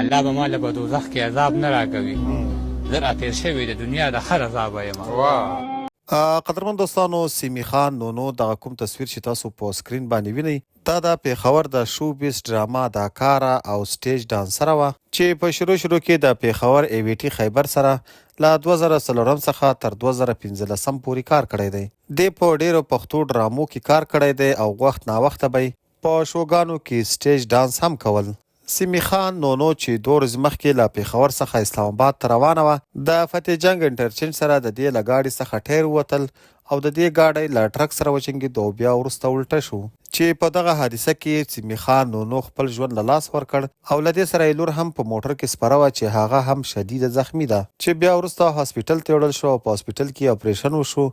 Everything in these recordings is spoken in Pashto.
الله به ما له په دوزخ کې عذاب نه راکوي. زه راتېر شوی د دنیا د هر عذابه یم. قدرمن دوستانو، سیمي خان نونو دغه کوم تصویر چې تاسو په سکرین باندې وینئ دا د پېښور د شوبیز ډراما اداکاره او سټیج ډانسره وه چې په شروع کې د پېښور AVT خیبر سره له 2004 څخه تر 2015 پورې کار کړی دی. دې په ډېرو پښتو ډرامو کې کار کړی دی او وخت ناوخته به په شوګانو کې سټیج ډانس هم کول. سیمي خان نونو چې 2 ورځې مخکې له پېښور څخه اسلام آباد ته روانه وه د فتح جنګ انټرچینج سره د دې له ګاډي څخه ټایر ووتل او د دې ګاډی له ټرک سره وچنګېد او بیا وروسته الټه شو چې په دغه حادثه کې سیمي خان نونو خپل ژوند له لاس ورکړ او له دې سره یې لور هم په موټر کې سپره وه چې هغه هم شدید زخمی ده چې بیا وروسته هاسپیټل ته وړل شو او په هاسپیټل کې اپریشن وشو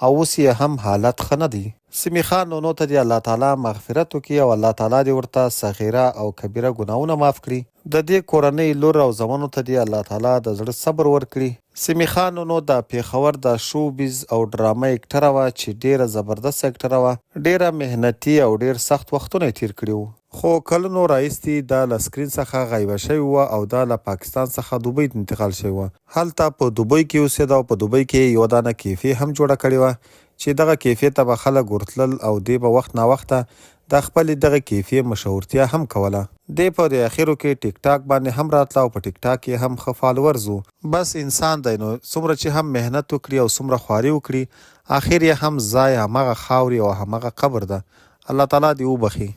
او اوس یې هم حالت ښه نه دی. سیمي خان نونو ته دې الله تعالی مغفرت وکړي او الله تعالی دې ورته صغیره او کبیره ګناهونه معاف کړي. د دې کورنۍ لور او زامنو ته دې الله تعالی د زړه صبر ورکړي. سیمي خان نونو د پېښور د شوبیز او ډرامه اکټره وه چې ډېره زبردست اکټره وه، ډېره محنتي او ډېر سخت وختونه یې تېر کړي وو. خو کلونو راهیسې دا له سکرین څخه غیبه شوې وه او دا له پاکستان څخه دوبۍ ته انتقال شوې وه. هلته په دوبۍ کې اوسېده او په دوبۍ کې یوه دانه کیفې هم جوړه کړې وه چې دغه کیفې ته به خلک ورتلل او دې به وخت ناوخته د خپلې دغه کیفې مشهورتیا هم کوله. دې په د اخرو کې ټیک ټاک باندې هم راتله او په ټیک ټاک کې هم ښه فالورز وو. بس انسان دی نو څومره چې هم محنت وکړي او څومره خواري وکړي، اخر یې هم ځای همغه خاورې او همغه قبر ده. الله تعالی دې وبخي.